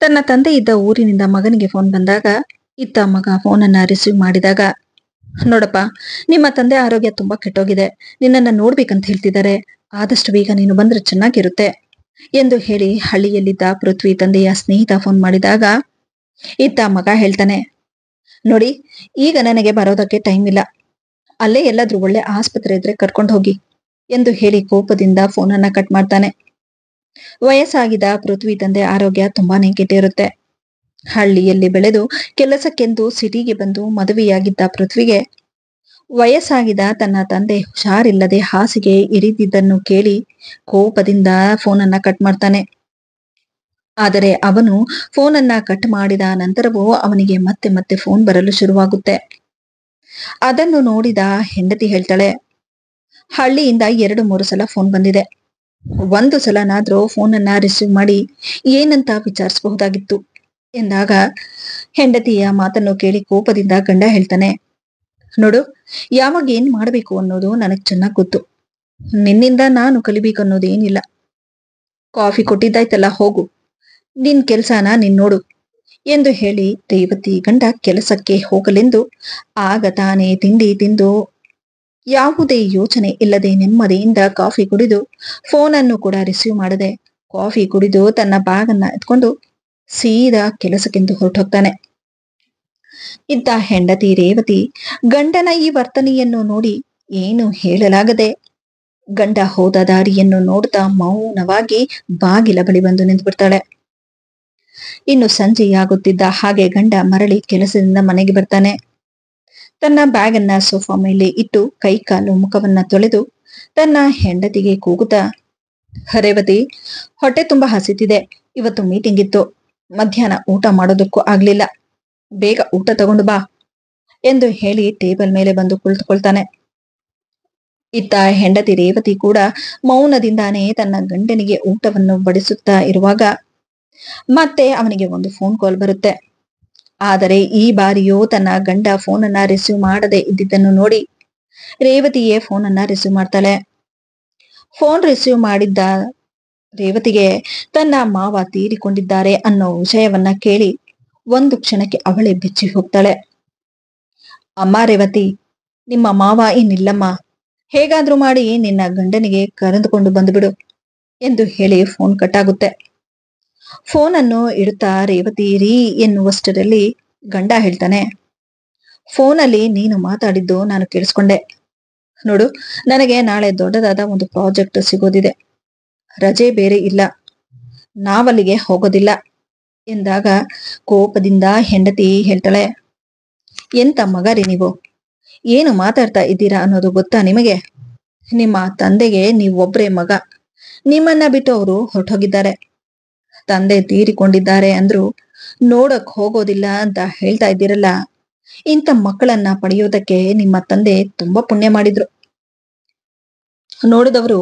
ತನ್ನ ತಂದೆ ಇದ್ದ ಊರಿನಿಂದ ಮಗನಿಗೆ ಫೋನ್ ಬಂದಾಗ ಇತ್ತ ಮಗ ಫೋನನ್ನ ರಿಸೀವ್ ಮಾಡಿದಾಗ, ನೋಡಪ್ಪ, ನಿಮ್ಮ ತಂದೆ ಆರೋಗ್ಯ ತುಂಬಾ ಕೆಟ್ಟೋಗಿದೆ, ನಿನ್ನನ್ನ ನೋಡ್ಬೇಕಂತ ಹೇಳ್ತಿದ್ದಾರೆ, ಆದಷ್ಟು ಬೇಗ ನೀನು ಬಂದ್ರೆ ಚೆನ್ನಾಗಿರುತ್ತೆ ಎಂದು ಹೇಳಿ ಹಳ್ಳಿಯಲ್ಲಿದ್ದ ಪೃಥ್ವಿ ತಂದೆಯ ಸ್ನೇಹಿತ ಫೋನ್ ಮಾಡಿದಾಗ ಇತ್ತ ಮಗ ಹೇಳ್ತಾನೆ, ನೋಡಿ, ಈಗ ನನಗೆ ಬರೋದಕ್ಕೆ ಟೈಮ್ ಇಲ್ಲ, ಅಲ್ಲೇ ಎಲ್ಲಾದ್ರೂ ಒಳ್ಳೆ ಆಸ್ಪತ್ರೆ ಇದ್ರೆ ಕರ್ಕೊಂಡು ಹೋಗಿ ಎಂದು ಹೇಳಿ ಕೋಪದಿಂದ ಫೋನನ್ನ ಕಟ್ ಮಾಡ್ತಾನೆ. ವಯಸ್ಸಾಗಿದ್ದ ಪೃಥ್ವಿ ತಂದೆ ಆರೋಗ್ಯ ತುಂಬಾನೇ ಕೆಟ್ಟಿರುತ್ತೆ. ಹಳ್ಳಿಯಲ್ಲಿ ಬೆಳೆದು ಕೆಲಸಕ್ಕೆಂದು ಸಿಟಿಗೆ ಬಂದು ಮದುವೆಯಾಗಿದ್ದ ಪೃಥ್ವಿಗೆ ವಯಸ್ಸಾಗಿದ್ದ ತನ್ನ ತಂದೆ ಹುಷಾರಿಲ್ಲದೆ ಹಾಸಿಗೆ ಇರಿದಿದ್ದನ್ನು ಕೇಳಿ ಕೋಪದಿಂದ ಫೋನನ್ನ ಕಟ್ ಮಾಡ್ತಾನೆ. ಆದರೆ ಅವನು ಫೋನನ್ನ ಕಟ್ ಮಾಡಿದ ನಂತರವೂ ಅವನಿಗೆ ಮತ್ತೆ ಮತ್ತೆ ಫೋನ್ ಬರಲು ಶುರುವಾಗುತ್ತೆ. ಅದನ್ನು ನೋಡಿದ ಹೆಂಡತಿ ಹೇಳ್ತಾಳೆ, ಹಳ್ಳಿಯಿಂದ 2-3 ಸಲ ಫೋನ್ ಬಂದಿದೆ, ಒಂದು ಸಲನಾದ್ರೂ ಫೋನನ್ನ ರಿಸೀವ್ ಮಾಡಿ ಏನಂತ ವಿಚಾರಿಸಬಹುದಾಗಿತ್ತು ಎಂದಾಗ ಹೆಂಡತಿಯ ಮಾತನ್ನು ಕೇಳಿ ಕೋಪದಿಂದ ಗಂಡ ಹೇಳ್ತಾನೆ, ನೋಡು, ಯಾವಾಗ ಏನ್ ಮಾಡ್ಬೇಕು ಅನ್ನೋದು ನನಗ್ ಚೆನ್ನಾಗ್ ಗೊತ್ತು, ನಿನ್ನಿಂದ ನಾನು ಕಲಿಬೇಕು ಅನ್ನೋದೇನಿಲ್ಲ. ಕಾಫಿ ಕೊಟ್ಟಿದ್ದಾಯ್ತಲ್ಲ, ಹೋಗು, ನಿನ್ ಕೆಲ್ಸನ ನೀನ್ ನೋಡು ಎಂದು ಹೇಳಿ ರೇವತಿ ಗಂಡ ಕೆಲಸಕ್ಕೆ ಹೋಗಲೆಂದು ಆಗ ತಾನೇ ತಿಂಡಿ ತಿಂದು ಯಾವುದೇ ಯೋಚನೆ ಇಲ್ಲದೆ ನೆಮ್ಮದಿಯಿಂದ ಕಾಫಿ ಕುಡಿದು ಫೋನನ್ನು ಕೂಡ ರಿಸೀವ್ ಮಾಡದೆ ಕಾಫಿ ಕುಡಿದು ತನ್ನ ಬ್ಯಾಗನ್ನ ಎತ್ಕೊಂಡು ಸೀದಾ ಕೆಲಸಕ್ಕೆಂದು ಹೊರಟೋಗ್ತಾನೆ. ಇದ್ದ ಹೆಂಡತಿ ರೇವತಿ ಗಂಡನ ಈ ವರ್ತನೆಯನ್ನು ನೋಡಿ ಏನು ಹೇಳಲಾಗದೆ ಗಂಡ ಹೋದ ದಾರಿಯನ್ನು ನೋಡ್ತಾ ಮೌನವಾಗಿ ಬಾಗಿಲ ಬಳಿ ಬಂದು ನಿಂತುಬಿಡ್ತಾಳೆ. ಇನ್ನು ಸಂಜೆಯಾಗುತ್ತಿದ್ದ ಹಾಗೆ ಗಂಡ ಮರಳಿ ಕೆಲಸದಿಂದ ಮನೆಗೆ ಬರ್ತಾನೆ. ತನ್ನ ಬ್ಯಾಗನ್ನ ಸೋಫಾ ಮೇಲೆ ಇಟ್ಟು ಕೈ ಕಾಲು ಮುಖವನ್ನ ತೊಳೆದು ತನ್ನ ಹೆಂಡತಿಗೆ ಕೂಗುತ್ತಾ, ರೇವತಿ, ಹೊಟ್ಟೆ ತುಂಬಾ ಹಸಿತಿದೆ, ಇವತ್ತು ಮೀಟಿಂಗ್ ಇತ್ತು, ಮಧ್ಯಾಹ್ನ ಊಟ ಮಾಡೋದಕ್ಕೂ ಆಗ್ಲಿಲ್ಲ, ಬೇಗ ಊಟ ತಗೊಂಡು ಬಾ ಎಂದು ಹೇಳಿ ಟೇಬಲ್ ಮೇಲೆ ಬಂದು ಕುಳಿತುಕೊಳ್ತಾನೆ. ಇತ್ತ ಹೆಂಡತಿ ರೇವತಿ ಕೂಡ ಮೌನದಿಂದಾನೇ ತನ್ನ ಗಂಡನಿಗೆ ಊಟವನ್ನು ಬಡಿಸುತ್ತಾ ಇರುವಾಗ ಮತ್ತೆ ಅವನಿಗೆ ಒಂದು ಫೋನ್ ಕಾಲ್ ಬರುತ್ತೆ. ಆದರೆ ಈ ಬಾರಿಯೂ ತನ್ನ ಗಂಡ ಫೋನನ್ನ ರಿಸೀವ್ ಮಾಡದೆ ಇದ್ದಿದ್ದನ್ನು ನೋಡಿ ರೇವತಿಯೇ ಫೋನನ್ನ ರಿಸೀವ್ ಮಾಡ್ತಾಳೆ. ಫೋನ್ ರಿಸೀವ್ ಮಾಡಿದ್ದ ರೇವತಿಗೆ ತನ್ನ ಮಾವ ತೀರಿಕೊಂಡಿದ್ದಾರೆ ಅನ್ನೋ ವಿಷಯವನ್ನ ಕೇಳಿ ಒಂದು ಕ್ಷಣಕ್ಕೆ ಅವಳೇ ಬೆಚ್ಚಿ ಹೋಗ್ತಾಳೆ. ಅಮ್ಮ ರೇವತಿ, ನಿಮ್ಮ ಮಾವ ಇನ್ನಿಲ್ಲಮ್ಮ, ಹೇಗಾದ್ರೂ ಮಾಡಿ ನಿನ್ನ ಗಂಡನಿಗೆ ಕರೆದುಕೊಂಡು ಬಂದುಬಿಡು ಎಂದು ಹೇಳಿ ಫೋನ್ ಕಟ್ ಆಗುತ್ತೆ. ಫೋನನ್ನು ಇಡುತ್ತಾ ರೇವತಿ ರೀ ಎನ್ನುವಷ್ಟರಲ್ಲಿ ಗಂಡ ಹೇಳ್ತಾನೆ, ಫೋನಲ್ಲಿ ನೀನು ಮಾತಾಡಿದ್ದು ನಾನು ಕೇಳಿಸ್ಕೊಂಡೆ, ನೋಡು, ನನಗೆ ನಾಳೆ ದೊಡ್ಡದಾದ ಒಂದು ಪ್ರಾಜೆಕ್ಟ್ ಸಿಗೋದಿದೆ, ರಜೆ ಬೇರೆ ಇಲ್ಲ, ನಾವಲ್ಲಿಗೆ ಹೋಗೋದಿಲ್ಲ ಎಂದಾಗ ಕೋಪದಿಂದ ಹೆಂಡತಿ ಹೇಳ್ತಾಳೆ, ಎಂತ ಮಗರಿ ನೀವು, ಏನು ಮಾತಾಡ್ತಾ ಇದ್ದೀರಾ ಅನ್ನೋದು ಗೊತ್ತಾ ನಿಮಗೆ? ನಿಮ್ಮ ತಂದೆಗೆ ನೀವೊಬ್ರೇ ಮಗ, ನಿಮ್ಮನ್ನ ಬಿಟ್ಟು ಅವರು ಹೊರಟೋಗಿದ್ದಾರೆ, ತಂದೆ ತೀರಿಕೊಂಡಿದ್ದಾರೆ ಅಂದ್ರು ನೋಡಕ್ ಹೋಗೋದಿಲ್ಲ ಅಂತ ಹೇಳ್ತಾ ಇದ್ದೀರಲ್ಲ, ಇಂಥ ಮಕ್ಕಳನ್ನ ಪಡೆಯೋದಕ್ಕೆ ನಿಮ್ಮ ತಂದೆ ತುಂಬಾ ಪುಣ್ಯ ಮಾಡಿದ್ರು. ನೋಡಿದವರು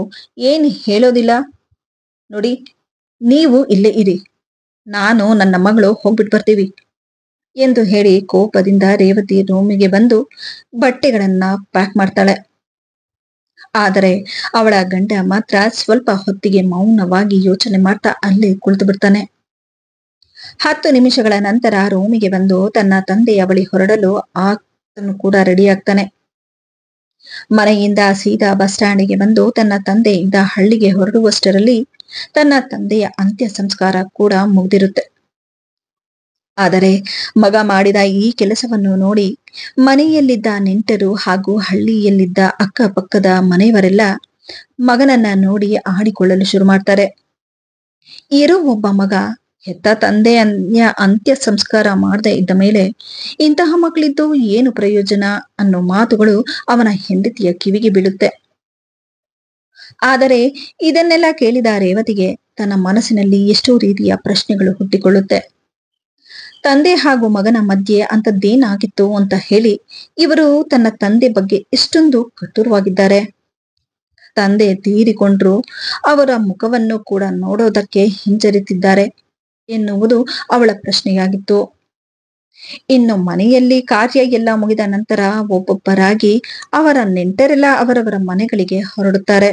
ಏನ್ ಹೇಳೋದಿಲ್ಲ, ನೋಡಿ, ನೀವು ಇಲ್ಲೇ ಇರಿ, ನಾನು ನನ್ನ ಮಗಳು ಹೋಗ್ಬಿಟ್ಟು ಬರ್ತೀವಿ ಎಂದು ಹೇಳಿ ಕೋಪದಿಂದ ರೇವತಿ ರೂಮಿಗೆ ಬಂದು ಬಟ್ಟೆಗಳನ್ನ ಪ್ಯಾಕ್ ಮಾಡ್ತಾಳೆ. ಆದರೆ ಅವಳ ಗಂಡ ಮಾತ್ರ ಸ್ವಲ್ಪ ಹೊತ್ತಿಗೆ ಮೌನವಾಗಿ ಯೋಚನೆ ಮಾಡ್ತಾ ಅಲ್ಲೇ ಕುಳಿತು ಬಿಡ್ತಾನೆ. 10 ನಿಮಿಷಗಳ ನಂತರ ರೂಮಿಗೆ ಬಂದು ತನ್ನ ತಂದೆಯ ಬಳಿ ಹೊರಡಲು ಆತನು ಕೂಡ ರೆಡಿ ಆಗ್ತಾನೆ. ಮನೆಯಿಂದ ಸೀದಾ ಬಸ್ ಸ್ಟ್ಯಾಂಡಿಗೆ ಬಂದು ತನ್ನ ತಂದೆಯಿಂದ ಹಳ್ಳಿಗೆ ಹೊರಡುವಷ್ಟರಲ್ಲಿ ತನ್ನ ತಂದೆಯ ಅಂತ್ಯ ಸಂಸ್ಕಾರ ಕೂಡ ಮುಗಿದಿರುತ್ತೆ. ಆದರೆ ಮಗ ಮಾಡಿದ ಈ ಕೆಲಸವನ್ನು ನೋಡಿ ಮನೆಯಲ್ಲಿದ್ದ ನೆಂಟರು ಹಾಗೂ ಹಳ್ಳಿಯಲ್ಲಿದ್ದ ಅಕ್ಕಪಕ್ಕದ ಮನೆಯವರೆಲ್ಲ ಮಗನನ್ನ ನೋಡಿ ಆಡಿಕೊಳ್ಳಲು ಶುರು ಮಾಡ್ತಾರೆ. ಇರೋ ಒಬ್ಬ ಮಗ ಹೆತ್ತ ತಂದೆ ಅಂತ್ಯ ಸಂಸ್ಕಾರ ಮಾಡದೆ ಇದ್ದ ಮೇಲೆ ಇಂತಹ ಮಕ್ಕಳಿದ್ದು ಏನು ಪ್ರಯೋಜನ ಅನ್ನೋ ಮಾತುಗಳು ಅವನ ಹೆಂಡತಿಯ ಕಿವಿಗೆ ಬೀಳುತ್ತೆ. ಆದರೆ ಇದನ್ನೆಲ್ಲ ಕೇಳಿದ ರೇವತಿಗೆ ತನ್ನ ಮನಸ್ಸಿನಲ್ಲಿ ಎಷ್ಟೋ ರೀತಿಯ ಪ್ರಶ್ನೆಗಳು ಹುಟ್ಟಿಕೊಳ್ಳುತ್ತೆ. ತಂದೆ ಹಾಗೂ ಮಗನ ಮಧ್ಯೆ ಅಂತದ್ದೇನಾಗಿತ್ತು ಅಂತ ಹೇಳಿ ಇವರು ತನ್ನ ತಂದೆ ಬಗ್ಗೆ ಇಷ್ಟೊಂದು ಕಠೋರವಾಗಿದ್ದಾರೆ. ತಂದೆ ತೀರಿಕೊಂಡ್ರು ಅವರ ಮುಖವನ್ನು ಕೂಡ ನೋಡೋದಕ್ಕೆ ಹಿಂಜರಿತಿದ್ದಾರೆ ಎನ್ನುವುದು ಅವಳ ಪ್ರಶ್ನೆಯಾಗಿತ್ತು. ಇನ್ನು ಮನೆಯಲ್ಲಿ ಕಾರ್ಯ ಎಲ್ಲ ಮುಗಿದ ನಂತರ ಒಬ್ಬೊಬ್ಬರಾಗಿ ಅವರ ನೆಂಟರೆಲ್ಲ ಅವರವರ ಮನೆಗಳಿಗೆ ಹೊರಡುತ್ತಾರೆ.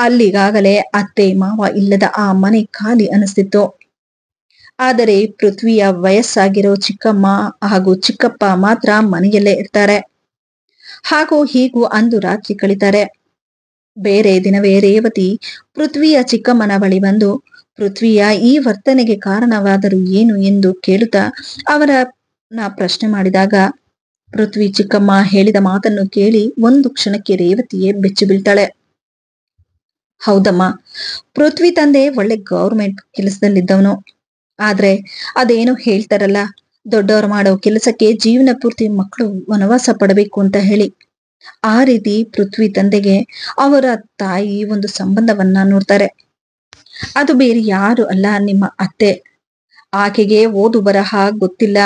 ಅಲ್ಲಿಗಾಗಲೇ ಅತ್ತೆ ಮಾವ ಇಲ್ಲದ ಆ ಮನೆ ಖಾಲಿ ಅನಿಸ್ತಿತ್ತು. ಆದರೆ ಪೃಥ್ವಿಯ ವಯಸ್ಸಾಗಿರೋ ಚಿಕ್ಕಮ್ಮ ಹಾಗೂ ಚಿಕ್ಕಪ್ಪ ಮಾತ್ರ ಮನೆಯಲ್ಲೇ ಇರ್ತಾರೆ. ಹಾಗೂ ಹೀಗೂ ಅಂದು ರಾತ್ರಿ ಕಳೀತಾರೆ. ಬೇರೆ ದಿನವೇ ರೇವತಿ ಪೃಥ್ವಿಯ ಚಿಕ್ಕಮ್ಮನ ಬಳಿ ಬಂದು ಪೃಥ್ವಿಯ ಈ ವರ್ತನೆಗೆ ಕಾರಣವಾದರೂ ಏನು ಎಂದು ಕೇಳುತ್ತಾ ಅವರನ್ನ ಪ್ರಶ್ನೆ ಮಾಡಿದಾಗ ಪೃಥ್ವಿ ಚಿಕ್ಕಮ್ಮ ಹೇಳಿದ ಮಾತನ್ನು ಕೇಳಿ ಒಂದು ಕ್ಷಣಕ್ಕೆ ರೇವತಿಯೇ ಬೆಚ್ಚಿ ಬೀಳ್ತಾಳೆ. ಹೌದಮ್ಮ, ಪೃಥ್ವಿ ತಂದೆ ಒಳ್ಳೆ ಗೌರ್ಮೆಂಟ್ ಕೆಲಸದಲ್ಲಿದ್ದವನು. ಆದ್ರೆ ಅದೇನೋ ಹೇಳ್ತಾರಲ್ಲ, ದೊಡ್ಡವರು ಮಾಡೋ ಕೆಲಸಕ್ಕೆ ಜೀವನ ಪೂರ್ತಿ ಮಕ್ಕಳು ವನವಾಸ ಪಡಬೇಕು ಅಂತ ಹೇಳಿ, ಆ ರೀತಿ ಪೃಥ್ವಿ ತಂದೆಗೆ ಅವರ ತಾಯಿ ಒಂದು ಸಂಬಂಧವನ್ನ ನೋಡ್ತಾರೆ. ಅದು ಬೇರೆ ಯಾರು ಅಲ್ಲ, ನಿಮ್ಮ ಅತ್ತೆ. ಆಕೆಗೆ ಓದು ಬರಹ ಗೊತ್ತಿಲ್ಲ.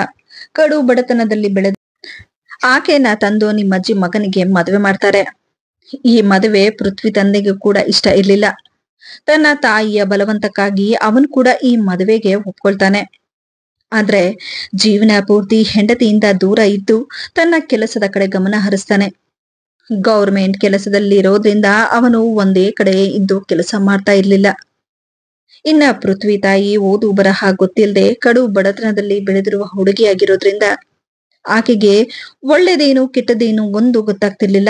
ಕಡು ಬಡತನದಲ್ಲಿ ಬೆಳೆದ ಆಕೆನ ತಂದು ನಿಮ್ಮಜ್ಜಿ ಮಗನಿಗೆ ಮದುವೆ ಮಾಡ್ತಾರೆ. ಈ ಮದುವೆ ಪೃಥ್ವಿ ತಂದೆಗೆ ಕೂಡ ಇಷ್ಟ ಇರ್ಲಿಲ್ಲ. ತನ್ನ ತಾಯಿಯ ಬಲವಂತಕ್ಕಾಗಿ ಅವನು ಕೂಡ ಈ ಮದುವೆಗೆ ಒಪ್ಕೊಳ್ತಾನೆ. ಆದ್ರೆ ಜೀವನ ಪೂರ್ತಿ ಹೆಂಡತಿಯಿಂದ ದೂರ ಇದ್ದು ತನ್ನ ಕೆಲಸದ ಕಡೆ ಗಮನ ಹರಿಸ್ತಾನೆ. ಗೌರ್ಮೆಂಟ್ ಕೆಲಸದಲ್ಲಿರೋದ್ರಿಂದ ಅವನು ಒಂದೇ ಕಡೆ ಇದ್ದು ಕೆಲಸ ಮಾಡ್ತಾ ಇರ್ಲಿಲ್ಲ. ಇನ್ನ ಪೃಥ್ವಿ ತಾಯಿ ಓದು ಬರಹ ಗೊತ್ತಿಲ್ಲದೆ ಕಡು ಬಡತನದಲ್ಲಿ ಬೆಳೆದಿರುವ ಹುಡುಗಿಯಾಗಿರೋದ್ರಿಂದ ಆಕೆಗೆ ಒಳ್ಳೇದೇನು ಕೆಟ್ಟದೇನು ಒಂದು ಗೊತ್ತಾಗ್ತಿರ್ಲಿಲ್ಲ.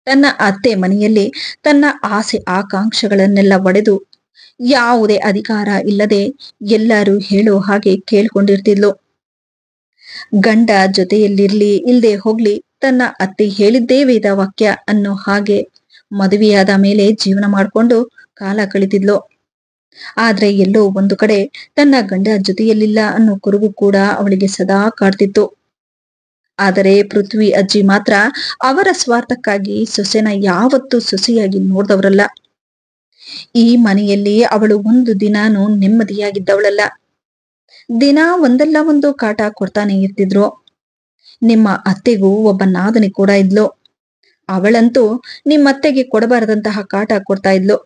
ತನ್ನ ಅತ್ತೆ ಮನೆಯಲ್ಲಿ ತನ್ನ ಆಸೆ ಆಕಾಂಕ್ಷೆಗಳನ್ನೆಲ್ಲ ಒಡೆದು ಯಾವುದೇ ಅಧಿಕಾರ ಇಲ್ಲದೆ ಎಲ್ಲರೂ ಹೇಳೋ ಹಾಗೆ ಕೇಳ್ಕೊಂಡಿರ್ತಿದ್ಲು. ಗಂಡ ಜೊತೆಯಲ್ಲಿರ್ಲಿ ಇಲ್ದೆ ಹೋಗ್ಲಿ, ತನ್ನ ಅತ್ತೆ ಹೇಳಿದ್ದೇ ವೇದ ವಾಕ್ಯ ಅನ್ನೋ ಹಾಗೆ ಮದುವೆಯಾದ ಮೇಲೆ ಜೀವನ ಮಾಡ್ಕೊಂಡು ಕಾಲ ಕಳಿತಿದ್ಲು. ಆದ್ರೆ ಎಲ್ಲೋ ಒಂದು ಕಡೆ ತನ್ನ ಗಂಡ ಜೊತೆಯಲ್ಲಿಲ್ಲ ಅನ್ನೋ ಕುರುಗು ಕೂಡ ಅವಳಿಗೆ ಸದಾ ಕಾಡ್ತಿತ್ತು. ಆದರೆ ಪೃಥ್ವಿ ಅಜ್ಜಿ ಮಾತ್ರ ಅವರ ಸ್ವಾರ್ಥಕ್ಕಾಗಿ ಸೊಸೆನ ಯಾವತ್ತೂ ಸೊಸೆಯಾಗಿ ನೋಡ್ದವ್ರಲ್ಲ. ಈ ಮನೆಯಲ್ಲಿ ಅವಳು ಒಂದು ದಿನಾನೂ ನೆಮ್ಮದಿಯಾಗಿದ್ದವಳಲ್ಲ. ದಿನ ಒಂದಲ್ಲ ಒಂದು ಕಾಟ ಕೊಡ್ತಾನೆ ಇರ್ತಿದ್ರು. ನಿಮ್ಮ ಅತ್ತೆಗೂ ಒಬ್ಬ ನಾದನಿ ಕೂಡ ಇದ್ಲು. ಅವಳಂತೂ ನಿಮ್ಮತ್ತೆಗೆ ಕೊಡಬಾರದಂತಹ ಕಾಟ ಕೊಡ್ತಾ ಇದ್ಲು.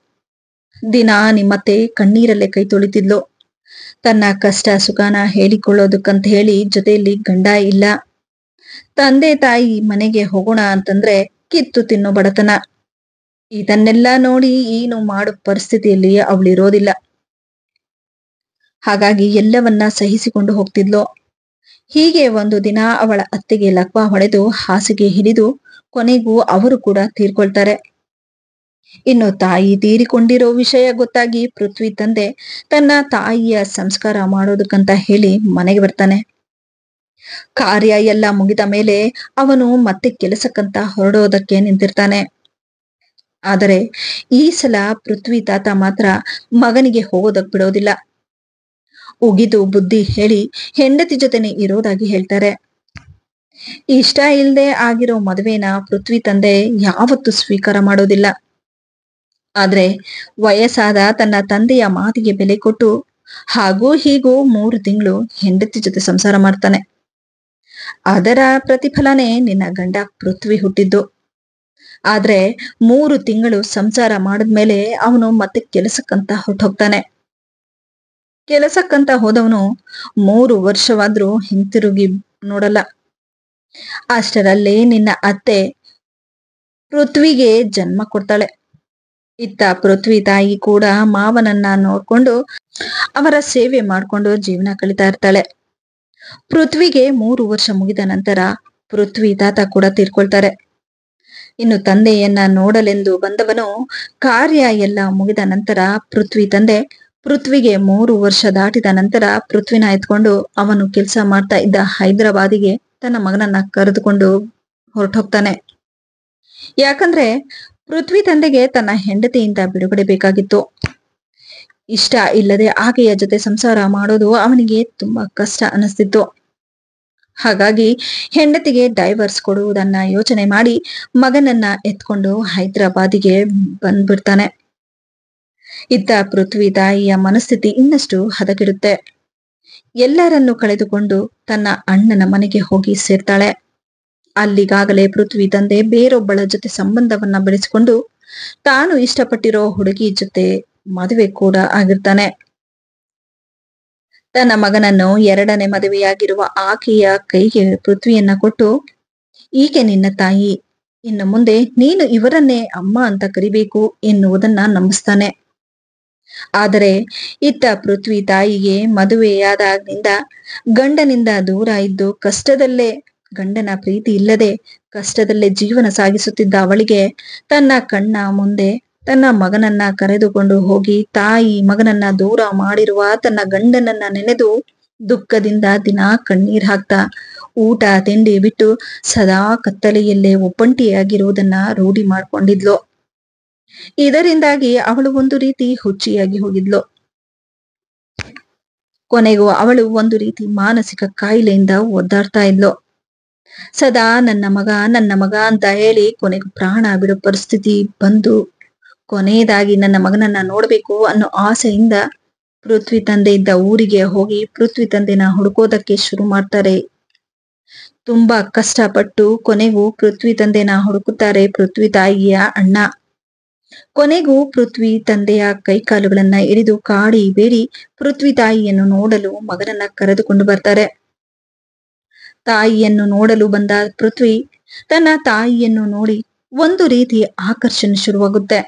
ದಿನ ನಿಮ್ಮತ್ತೆ ಕಣ್ಣೀರಲ್ಲೇ ಕೈ ತೊಳಿತಿದ್ಲು. ತನ್ನ ಕಷ್ಟ ಸುಖನ ಹೇಳಿಕೊಳ್ಳೋದಕ್ಕಂತ ಹೇಳಿ ಜೊತೆಯಲ್ಲಿ ಗಂಡ ಇಲ್ಲ. ತಂದೆ ತಾಯಿ ಮನೆಗೆ ಹೋಗೋಣ ಅಂತಂದ್ರೆ ಕಿತ್ತು ತಿನ್ನೋ ಬಡತನ. ಇದನ್ನೆಲ್ಲ ನೋಡಿ ಏನು ಮಾಡೋ ಪರಿಸ್ಥಿತಿಯಲ್ಲಿ ಅವಳಿರೋದಿಲ್ಲ. ಹಾಗಾಗಿ ಎಲ್ಲವನ್ನ ಸಹಿಸಿಕೊಂಡು ಹೋಗ್ತಿದ್ಲು. ಹೀಗೆ ಒಂದು ದಿನ ಅವಳ ಅತ್ತೆಗೆ ಲಕ್ವ ಹೊಡೆದು ಹಾಸಿಗೆ ಹಿಡಿದು ಕೊನೆಗೂ ಅವರು ಕೂಡ ತೀರ್ಕೊಳ್ತಾರೆ. ಇನ್ನು ತಾಯಿ ತೀರಿಕೊಂಡಿರೋ ವಿಷಯ ಗೊತ್ತಾಗಿ ಪೃಥ್ವಿ ತಂದೆ ತನ್ನ ತಾಯಿಯ ಸಂಸ್ಕಾರ ಮಾಡೋದಕ್ಕಂತ ಹೇಳಿ ಮನೆಗೆ ಬರ್ತಾನೆ. ಕಾರ್ಯ ಎಲ್ಲ ಮುಗಿದ ಮೇಲೆ ಅವನು ಮತ್ತೆ ಕೆಲಸಕ್ಕಂತ ಹೊರಡೋದಕ್ಕೆ ನಿಂತಿರ್ತಾನೆ. ಆದರೆ ಈ ಸಲ ಪೃಥ್ವಿ ತಾತ ಮಾತ್ರ ಮಗನಿಗೆ ಹೋಗೋದಕ್ ಬಿಡೋದಿಲ್ಲ. ಉಗಿದು ಬುದ್ಧಿ ಹೇಳಿ ಹೆಂಡತಿ ಜೊತೆನೆ ಇರೋದಾಗಿ ಹೇಳ್ತಾರೆ. ಇಷ್ಟ ಇಲ್ದೆ ಆಗಿರೋ ಮದುವೆನ ಪೃಥ್ವಿ ತಂದೆ ಯಾವತ್ತೂ ಸ್ವೀಕಾರ ಮಾಡೋದಿಲ್ಲ. ಆದ್ರೆ ವಯಸ್ಸಾದ ತನ್ನ ತಂದೆಯ ಮಾತಿಗೆ ಬೆಲೆ ಕೊಟ್ಟು ಹಾಗೂ ಹೀಗೂ 3 ತಿಂಗಳು ಹೆಂಡತಿ ಜೊತೆ ಸಂಸಾರ ಮಾಡ್ತಾನೆ. ಅದರ ಪ್ರತಿಫಲನೇ ನಿನ್ನ ಗಂಡ ಪೃಥ್ವಿ ಹುಟ್ಟಿದ್ದು. ಆದ್ರೆ 3 ತಿಂಗಳು ಸಂಸಾರ ಮಾಡಿದ್ಮೇಲೆ ಅವನು ಮತ್ತೆ ಕೆಲಸಕ್ಕಂತ ಹೊರಟೋಗ್ತಾನೆ. ಕೆಲಸಕ್ಕಂತ ಹೋದವನು 3 ವರ್ಷವಾದ್ರೂ ಹಿಂತಿರುಗಿ ನೋಡಲ್ಲ. ಅಷ್ಟರಲ್ಲೇ ನಿನ್ನ ಅತ್ತೆ ಪೃಥ್ವಿಗೆ ಜನ್ಮ ಕೊಡ್ತಾಳೆ. ಇತ್ತ ಪೃಥ್ವಿ ತಾಯಿ ಕೂಡ ಮಾವನನ್ನ ನೋಡ್ಕೊಂಡು ಅವರ ಸೇವೆ ಮಾಡ್ಕೊಂಡು ಜೀವನ ಕಳೀತಾ ಇರ್ತಾಳೆ. ಪೃಥ್ವಿಗೆ 3 ವರ್ಷ ಮುಗಿದ ನಂತರ ಪೃಥ್ವಿ ತಾತ ಕೂಡ ತೀರ್ಕೊಳ್ತಾರೆ. ಇನ್ನು ತಂದೆಯನ್ನ ನೋಡಲೆಂದು ಬಂದವನು ಕಾರ್ಯ ಎಲ್ಲ ಮುಗಿದ ನಂತರ ಪೃಥ್ವಿ ತಂದೆ ಪೃಥ್ವಿಗೆ 3 ವರ್ಷ ದಾಟಿದ ನಂತರ ಪೃಥ್ವಿನ ಎತ್ಕೊಂಡು ಅವನು ಕೆಲಸ ಮಾಡ್ತಾ ಇದ್ದ ಹೈದರಾಬಾದಿಗೆ ತನ್ನ ಮಗನನ್ನ ಕರೆದುಕೊಂಡು ಹೊರಟೋಗ್ತಾನೆ. ಯಾಕಂದ್ರೆ ಪೃಥ್ವಿ ತಂದೆಗೆ ತನ್ನ ಹೆಂಡತಿಯಿಂದ ಬಿಡುಗಡೆ ಬೇಕಾಗಿತ್ತು. ಇಷ್ಟ ಇಲ್ಲದೆ ಆಕೆಯ ಜೊತೆ ಸಂಸಾರ ಮಾಡೋದು ಅವನಿಗೆ ತುಂಬಾ ಕಷ್ಟ ಅನಿಸ್ತಿತ್ತು. ಹಾಗಾಗಿ ಹೆಂಡತಿಗೆ ಡೈವರ್ಸ್ ಕೊಡುವುದನ್ನ ಯೋಚನೆ ಮಾಡಿ ಮಗನನ್ನ ಎತ್ಕೊಂಡು ಹೈದರಾಬಾದಿಗೆ ಬಂದ್ಬಿಡ್ತಾನೆ. ಇತ್ತ ಪೃಥ್ವಿ ತಾಯಿಯ ಮನಸ್ಥಿತಿ ಇನ್ನಷ್ಟು ಹದಗೆಡುತ್ತೆ. ಎಲ್ಲರನ್ನು ಕಳೆದುಕೊಂಡು ತನ್ನ ಅಣ್ಣನ ಮನೆಗೆ ಹೋಗಿ ಸೇರ್ತಾಳೆ. ಅಲ್ಲಿಗಾಗಲೇ ಪೃಥ್ವಿ ತಂದೆ ಬೇರೊಬ್ಬಳ ಜೊತೆ ಸಂಬಂಧವನ್ನ ಬೆಳೆಸಿಕೊಂಡು ತಾನು ಇಷ್ಟಪಟ್ಟಿರೋ ಹುಡುಗಿ ಜೊತೆ ಮದುವೆ ಕೂಡ ಆಗಿರ್ತಾನೆ. ತನ್ನ ಮಗನನ್ನು 2ನೇ ಮದುವೆಯಾಗಿರುವ ಆಕೆಯ ಕೈಗೆ ಪೃಥ್ವಿಯನ್ನ ಕೊಟ್ಟು, ಈಕೆ ನಿನ್ನ ತಾಯಿ, ಇನ್ನು ಮುಂದೆ ನೀನು ಇವರನ್ನೇ ಅಮ್ಮ ಅಂತ ಕರಿಬೇಕು ಎನ್ನುವುದನ್ನ ನಂಬಿಸ್ತಾನೆ. ಆದರೆ ಇತ್ತ ಪೃಥ್ವಿ ತಾಯಿಗೆ ಮದುವೆಯಾದಾಗಿನಿಂದ ಗಂಡನಿಂದ ದೂರ ಇದ್ದು ಕಷ್ಟದಲ್ಲೇ, ಗಂಡನ ಪ್ರೀತಿ ಇಲ್ಲದೆ ಕಷ್ಟದಲ್ಲೇ ಜೀವನ ಸಾಗಿಸುತ್ತಿದ್ದ ಅವಳಿಗೆ ತನ್ನ ಕಣ್ಣ ಮುಂದೆ ತನ್ನ ಮಗನನ್ನ ಕರೆದುಕೊಂಡು ಹೋಗಿ ತಾಯಿ ಮಗನನ್ನ ದೂರ ಮಾಡಿರುವ ತನ್ನ ಗಂಡನನ್ನ ನೆನೆದು ದುಃಖದಿಂದ ದಿನಾ ಕಣ್ಣೀರ್ ಹಾಕ್ತಾ ಊಟ ತಿಂಡಿ ಬಿಟ್ಟು ಸದಾ ಕತ್ತಲೆಯಲ್ಲೇ ಒಬ್ಬಂಟಿಯಾಗಿರುವುದನ್ನ ರೂಢಿ ಮಾಡ್ಕೊಂಡಿದ್ಲು. ಇದರಿಂದಾಗಿ ಅವಳು ಒಂದು ರೀತಿ ಹುಚ್ಚಿಯಾಗಿ ಹೋಗಿದ್ಲು. ಕೊನೆಗೂ ಅವಳು ಒಂದು ರೀತಿ ಮಾನಸಿಕ ಕಾಯಿಲೆಯಿಂದ ಒದ್ದಾಡ್ತಾ ಇದ್ಲು. ಸದಾ ನನ್ನ ಮಗ ಅಂತ ಹೇಳಿ ಕೊನೆಗೂ ಪ್ರಾಣ ಬಿಡೋ ಪರಿಸ್ಥಿತಿ ಬಂದು ಕೊನೆಯದಾಗಿ ನನ್ನ ಮಗನನ್ನ ನೋಡ್ಬೇಕು ಅನ್ನೋ ಆಸೆಯಿಂದ ಪೃಥ್ವಿ ತಂದೆ ಇದ್ದ ಊರಿಗೆ ಹೋಗಿ ಪೃಥ್ವಿ ತಂದೆನ ಹುಡುಕೋದಕ್ಕೆ ಶುರು ಮಾಡ್ತಾರೆ. ತುಂಬಾ ಕಷ್ಟಪಟ್ಟು ಕೊನೆಗೂ ಪೃಥ್ವಿ ತಂದೆನ ಹುಡುಕುತ್ತಾರೆ ಪೃಥ್ವಿ ತಾಯಿಯ ಅಣ್ಣ. ಕೊನೆಗೂ ಪೃಥ್ವಿ ತಂದೆಯ ಕೈಕಾಲುಗಳನ್ನ ಹಿಡಿದು ಕಾಡಿ ಬೇಡಿ ಪೃಥ್ವಿ ತಾಯಿಯನ್ನು ನೋಡಲು ಮಗನನ್ನ ಕರೆದುಕೊಂಡು ಬರ್ತಾರೆ. ತಾಯಿಯನ್ನು ನೋಡಲು ಬಂದ ಪೃಥ್ವಿ ತನ್ನ ತಾಯಿಯನ್ನು ನೋಡಿ ಒಂದು ರೀತಿ ಆಕರ್ಷಣೆ ಶುರುವಾಗುತ್ತೆ.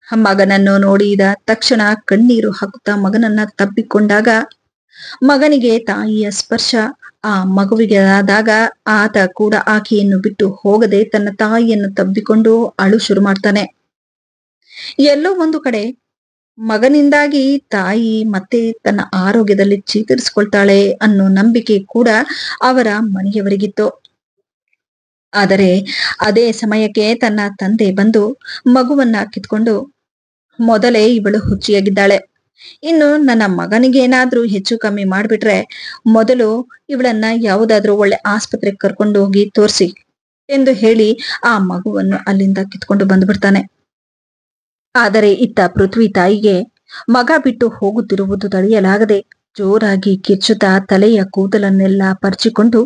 ಮಗನನ್ನು ನೋಡಿದ ತಕ್ಷಣ ಕಣ್ಣೀರು ಹಾಕುತ್ತಾ ಮಗನನ್ನ ತಬ್ಬಿಕೊಂಡಾಗ ಮಗನಿಗೆ ತಾಯಿಯ ಸ್ಪರ್ಶ ಆ ಮಗುವಿಗೆ ಆದಾಗ ಆತ ಕೂಡ ಆಕೆಯನ್ನು ಬಿಟ್ಟು ಹೋಗದೆ ತನ್ನ ತಾಯಿಯನ್ನು ತಬ್ಬಿಕೊಂಡು ಅಳು ಶುರು ಮಾಡ್ತಾನೆ. ಎಲ್ಲೋ ಒಂದು ಕಡೆ ಮಗನಿಂದಾಗಿ ತಾಯಿ ಮತ್ತೆ ತನ್ನ ಆರೋಗ್ಯದಲ್ಲಿ ಚೇತರಿಸಿಕೊಳ್ತಾಳೆ ಅನ್ನೋ ನಂಬಿಕೆ ಕೂಡ ಅವರ ಮನೆಯವರಿಗಿತ್ತು. ಆದರೆ ಅದೇ ಸಮಯಕ್ಕೆ ತನ್ನ ತಂದೆ ಬಂದು ಮಗುವನ್ನ ಕಿತ್ಕೊಂಡು ಮೊದಲೇ ಇವಳು ಹುಚ್ಚಿಯಾಗಿದ್ದಾಳೆ, ಇನ್ನು ನನ್ನ ಮಗನಿಗೇನಾದ್ರೂ ಹೆಚ್ಚು ಕಮ್ಮಿ ಮಾಡ್ಬಿಟ್ರೆ ಮೊದಲು ಇವಳನ್ನ ಯಾವುದಾದ್ರೂ ಒಳ್ಳೆ ಆಸ್ಪತ್ರೆಗೆ ಕರ್ಕೊಂಡು ಹೋಗಿ ತೋರಿಸಿ ಎಂದು ಹೇಳಿ ಆ ಮಗುವನ್ನು ಅಲ್ಲಿಂದ ಕಿತ್ಕೊಂಡು ಬಂದ್ಬಿಡ್ತಾನೆ. ಆದರೆ ಇತ್ತ ಪೃಥ್ವಿ ತಾಯಿಗೆ ಮಗ ಬಿಟ್ಟು ಹೋಗುತ್ತಿರುವುದು ತಡೆಯಲಾಗದೆ ಜೋರಾಗಿ ಕಿರ್ಚುತ್ತಾ ತಲೆಯ ಕೂದಲನ್ನೆಲ್ಲ ಪರ್ಚಿಕೊಂಡು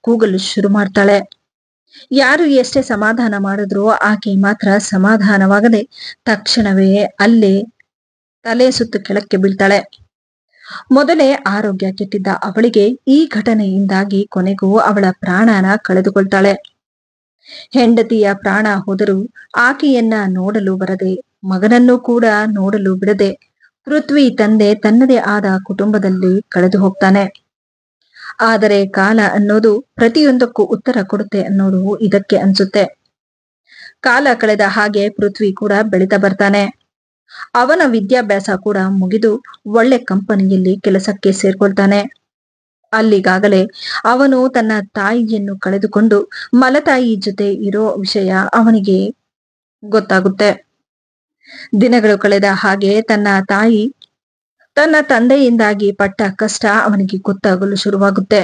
ಕೂಗಲು ಶುರು ಮಾಡ್ತಾಳೆ. ಯಾರು ಎಷ್ಟೇ ಸಮಾಧಾನ ಮಾಡಿದ್ರೂ ಆಕೆ ಮಾತ್ರ ಸಮಾಧಾನವಾಗದೆ ತಕ್ಷಣವೇ ಅಲ್ಲೇ ತಲೆ ಸುತ್ತು ಕೆಳಕ್ಕೆ ಬೀಳ್ತಾಳೆ. ಮೊದಲೇ ಆರೋಗ್ಯ ಕೆಟ್ಟಿದ್ದ ಅವಳಿಗೆ ಈ ಘಟನೆಯಿಂದಾಗಿ ಕೊನೆಗೂ ಅವಳ ಪ್ರಾಣನ ಕಳೆದುಕೊಳ್ತಾಳೆ. ಹೆಂಡತಿಯ ಪ್ರಾಣ ಹೋದರೂ ಆಕೆಯನ್ನ ನೋಡಲು ಬರದೆ ಮಗನನ್ನು ಕೂಡ ನೋಡಲು ಬಿಡದೆ ಪೃಥ್ವಿ ತಂದೆ ತನ್ನದೇ ಆದ ಕುಟುಂಬದಲ್ಲಿ ಕಳೆದು ಹೋಗ್ತಾನೆ. ಆದರೆ ಕಾಲ ಅನ್ನೋದು ಪ್ರತಿಯೊಂದಕ್ಕೂ ಉತ್ತರ ಕೊಡುತ್ತೆ ಅನ್ನೋದು ಇದಕ್ಕೆ ಅನ್ಸುತ್ತೆ. ಕಾಲ ಕಳೆದ ಹಾಗೆ ಪೃಥ್ವಿ ಕೂಡ ಬೆಳೀತಾ ಬರ್ತಾನೆ. ಅವನ ವಿದ್ಯಾಭ್ಯಾಸ ಕೂಡ ಮುಗಿದು ಒಳ್ಳೆ ಕಂಪನಿಯಲ್ಲಿ ಕೆಲಸಕ್ಕೆ ಸೇರ್ಕೊಳ್ತಾನೆ. ಅಲ್ಲಿಗಾಗಲೇ ಅವನು ತನ್ನ ತಾಯಿಯನ್ನು ಕಳೆದುಕೊಂಡು ಮಲತಾಯಿ ಜೊತೆ ಇರೋ ವಿಷಯ ಅವನಿಗೆ ಗೊತ್ತಾಗುತ್ತೆ. ದಿನಗಳು ಕಳೆದ ಹಾಗೆ ತನ್ನ ತಾಯಿ ತನ್ನ ತಂದೆಯಿಂದಾಗಿ ಪಟ್ಟ ಕಷ್ಟ ಅವನಿಗೆ ಗೊತ್ತಾಗಲು ಶುರುವಾಗುತ್ತೆ.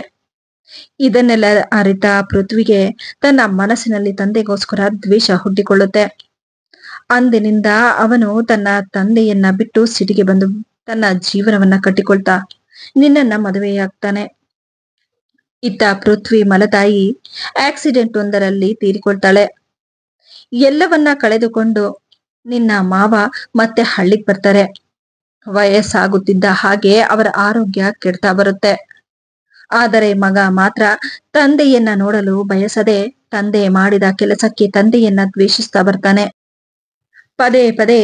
ಇದನ್ನೆಲ್ಲ ಅರಿತ ಪೃಥ್ವಿಗೆ ತನ್ನ ಮನಸ್ಸಿನಲ್ಲಿ ತಂದೆಗೋಸ್ಕರ ದ್ವೇಷ ಹುಟ್ಟಿಕೊಳ್ಳುತ್ತೆ. ಅಂದಿನಿಂದ ಅವನು ತನ್ನ ತಂದೆಯನ್ನ ಬಿಟ್ಟು ಸಿಟಿಗೆ ಬಂದು ತನ್ನ ಜೀವನವನ್ನ ಕಟ್ಟಿಕೊಳ್ತಾ ನಿನ್ನನ್ನ ಮದುವೆಯಾಗ್ತಾನೆ. ಇತ್ತ ಪೃಥ್ವಿ ಮಲತಾಯಿ ಆಕ್ಸಿಡೆಂಟ್ ಒಂದರಲ್ಲಿ ತೀರಿಕೊಳ್ತಾಳೆ. ಎಲ್ಲವನ್ನ ಕಳೆದುಕೊಂಡು ನಿನ್ನ ಮಾವ ಮತ್ತೆ ಹಳ್ಳಿಗೆ ಬರ್ತಾರೆ. ವಯಸ್ಸಾಗುತ್ತಿದ್ದ ಹಾಗೆ ಅವರ ಆರೋಗ್ಯ ಕೆಡ್ತಾ ಬರುತ್ತೆ. ಆದರೆ ಮಗ ಮಾತ್ರ ತಂದೆಯನ್ನ ನೋಡಲು ಬಯಸದೆ ತಂದೆ ಮಾಡಿದ ಕೆಲಸಕ್ಕೆ ತಂದೆಯನ್ನ ದ್ವೇಷಿಸ್ತಾ ಬರ್ತಾನೆ. ಪದೇ ಪದೇ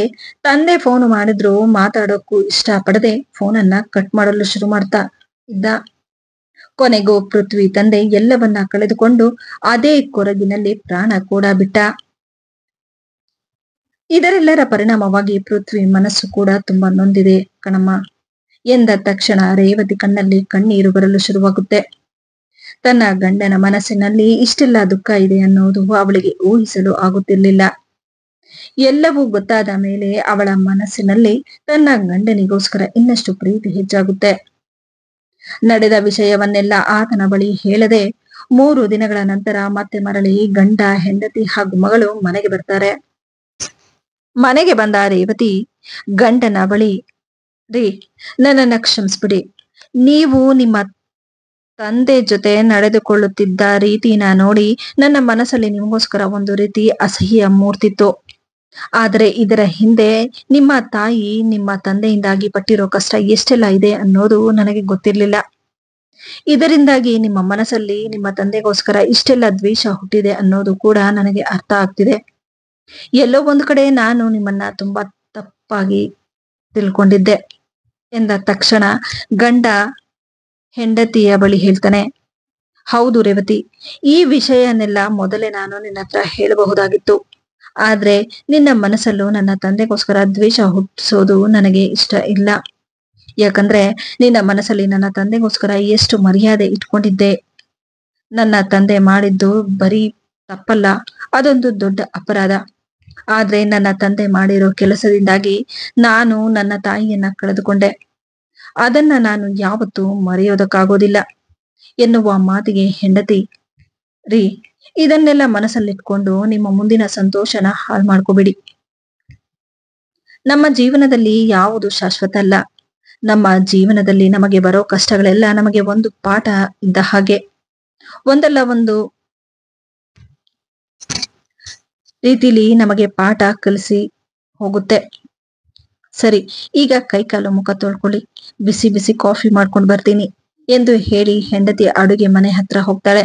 ತಂದೆ ಫೋನ್ ಮಾಡಿದ್ರು ಮಾತಾಡೋಕ್ಕೂ ಇಷ್ಟ ಪಡದೆ ಫೋನನ್ನ ಕಟ್ ಮಾಡಲು ಶುರು ಮಾಡ್ತಾ ಇದ್ದ. ಕೊನೆಗೂ ಪೃಥ್ವಿ ತಂದೆ ಎಲ್ಲವನ್ನ ಕಳೆದುಕೊಂಡು ಅದೇ ಕೊರಗಿನಲ್ಲಿ ಪ್ರಾಣ ಕೂಡ ಬಿಟ್ಟ. ಇದರೆಲ್ಲರ ಪರಿಣಾಮವಾಗಿ ಪೃಥ್ವಿ ಮನಸ್ಸು ಕೂಡ ತುಂಬಾ ನೊಂದಿದೆ ಕಣಮ್ಮ ಎಂದ ತಕ್ಷಣ ರೇವತಿ ಕಣ್ಣಲ್ಲಿ ಕಣ್ಣೀರು ಬರಲು ಶುರುವಾಗುತ್ತೆ. ತನ್ನ ಗಂಡನ ಮನಸ್ಸಿನಲ್ಲಿ ಇಷ್ಟೆಲ್ಲ ದುಃಖ ಇದೆ ಅನ್ನೋದು ಅವಳಿಗೆ ಊಹಿಸಲು ಆಗುತ್ತಿರ್ಲಿಲ್ಲ. ಎಲ್ಲವೂ ಗೊತ್ತಾದ ಮೇಲೆ ಅವಳ ಮನಸ್ಸಿನಲ್ಲಿ ತನ್ನ ಗಂಡನಿಗೋಸ್ಕರ ಇನ್ನಷ್ಟು ಪ್ರೀತಿ ಹೆಚ್ಚಾಗುತ್ತೆ. ನಡೆದ ವಿಷಯವನ್ನೆಲ್ಲ ಆತನ ಬಳಿ ಹೇಳದೆ 3 ದಿನಗಳ ನಂತರ ಮತ್ತೆ ಮರಳಿ ಗಂಡ ಹೆಂಡತಿ ಹಾಗೂ ಮಗಳು ಮನೆಗೆ ಬರ್ತಾರೆ. ಮನೆಗೆ ಬಂದ ರೇವತಿ ಗಂಡನ ಬಳಿ, ರೀ ನನ್ನನ್ನ ಕ್ಷಮಿಸ್ಬಿಡಿ, ನೀವು ನಿಮ್ಮ ತಂದೆ ಜೊತೆ ನಡೆದುಕೊಳ್ಳುತ್ತಿದ್ದ ರೀತಿನ ನೋಡಿ ನನ್ನ ಮನಸ್ಸಲ್ಲಿ ನಿಮಗೋಸ್ಕರ ಒಂದು ರೀತಿ ಅಸಹ್ಯ ಮೂಡ್ತಿತ್ತು. ಆದರೆ ಇದರ ಹಿಂದೆ ನಿಮ್ಮ ತಾಯಿ ನಿಮ್ಮ ತಂದೆಯಿಂದಾಗಿ ಪಟ್ಟಿರೋ ಕಷ್ಟ ಎಷ್ಟೆಲ್ಲ ಇದೆ ಅನ್ನೋದು ನನಗೆ ಗೊತ್ತಿರ್ಲಿಲ್ಲ. ಇದರಿಂದಾಗಿ ನಿಮ್ಮ ಮನಸ್ಸಲ್ಲಿ ನಿಮ್ಮ ತಂದೆಗೋಸ್ಕರ ಇಷ್ಟೆಲ್ಲ ದ್ವೇಷ ಹುಟ್ಟಿದೆ ಅನ್ನೋದು ಕೂಡ ನನಗೆ ಅರ್ಥ ಆಗ್ತಿದೆ. ಎಲ್ಲೋ ಒಂದು ಕಡೆ ನಾನು ನಿಮ್ಮನ್ನ ತುಂಬಾ ತಪ್ಪಾಗಿ ತಿಳ್ಕೊಂಡಿದ್ದೆ ಎಂದ ತಕ್ಷಣ ಗಂಡ ಹೆಂಡತಿಯ ಬಳಿ ಹೇಳ್ತಾನೆ, ಹೌದು ರೇವತಿ, ಈ ವಿಷಯನೆಲ್ಲ ಮೊದಲೇ ನಾನು ನಿನ್ನ ಹತ್ರ ಹೇಳಬಹುದಾಗಿತ್ತು. ಆದ್ರೆ ನಿನ್ನ ಮನಸ್ಸಲ್ಲೂ ನನ್ನ ತಂದೆಗೋಸ್ಕರ ದ್ವೇಷ ಹುಟ್ಟಿಸೋದು ನನಗೆ ಇಷ್ಟ ಇಲ್ಲ. ಯಾಕಂದ್ರೆ ನಿನ್ನ ಮನಸ್ಸಲ್ಲಿ ನನ್ನ ತಂದೆಗೋಸ್ಕರ ಎಷ್ಟು ಮರ್ಯಾದೆ ಇಟ್ಕೊಂಡಿದ್ದೆ. ನನ್ನ ತಂದೆ ಮಾಡಿದ್ದು ಬರೀ ತಪ್ಪಲ್ಲ, ಅದೊಂದು ದೊಡ್ಡ ಅಪರಾಧ. ಆದ್ರೆ ನನ್ನ ತಂದೆ ಮಾಡಿರೋ ಕೆಲಸದಿಂದಾಗಿ ನಾನು ನನ್ನ ತಾಯಿಯನ್ನ ಕಳೆದುಕೊಂಡೆ. ಅದನ್ನ ನಾನು ಯಾವತ್ತೂ ಮರೆಯೋದಕ್ಕಾಗೋದಿಲ್ಲ ಎನ್ನುವ ಮಾತಿಗೆ ಹೆಂಡತಿ, ರೀ, ಇದನ್ನೆಲ್ಲ ಮನಸ್ಸಲ್ಲಿಟ್ಕೊಂಡು ನಿಮ್ಮ ಮುಂದಿನ ಸಂತೋಷನ ಹಾಳು ಮಾಡ್ಕೋಬಿಡಿ. ನಮ್ಮ ಜೀವನದಲ್ಲಿ ಯಾವುದು ಶಾಶ್ವತ ಅಲ್ಲ. ನಮ್ಮ ಜೀವನದಲ್ಲಿ ನಮಗೆ ಬರೋ ಕಷ್ಟಗಳೆಲ್ಲ ನಮಗೆ ಒಂದು ಪಾಠ ಇದ್ದ ಹಾಗೆ, ಒಂದಲ್ಲ ಒಂದು ರೀತಿಲಿ ನಮಗೆ ಪಾಠ ಕಲಿಸಿ ಹೋಗುತ್ತೆ. ಸರಿ, ಈಗ ಕೈಕಾಲು ಮುಖ ತೊಳ್ಕೊಳ್ಳಿ, ಬಿಸಿ ಬಿಸಿ ಕಾಫಿ ಮಾಡ್ಕೊಂಡು ಬರ್ತೀನಿ ಎಂದು ಹೇಳಿ ಹೆಂಡತಿ ಅಡುಗೆ ಮನೆ ಹತ್ರ ಹೋಗ್ತಾಳೆ.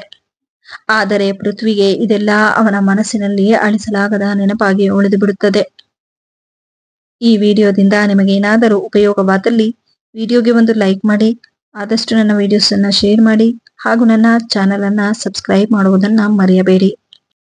ಆದರೆ ಪೃಥ್ವಿಗೆ ಇದೆಲ್ಲ ಅವನ ಮನಸ್ಸಿನಲ್ಲಿ ಅಳಿಸಲಾಗದ ನೆನಪಾಗಿ ಉಳಿದು ಬಿಡುತ್ತದೆ. ಈ ವಿಡಿಯೋದಿಂದ ನಿಮಗೆ ಏನಾದರೂ ಉಪಯೋಗವಾದಲ್ಲಿ ವಿಡಿಯೋಗೆ ಒಂದು ಲೈಕ್ ಮಾಡಿ, ಆದಷ್ಟು ನನ್ನ ವಿಡಿಯೋಸ್ ಅನ್ನ ಶೇರ್ ಮಾಡಿ ಹಾಗೂ ನನ್ನ ಚಾನೆಲ್ ಅನ್ನ ಸಬ್ಸ್ಕ್ರೈಬ್ ಮಾಡುವುದನ್ನ ಮರೆಯಬೇಡಿ.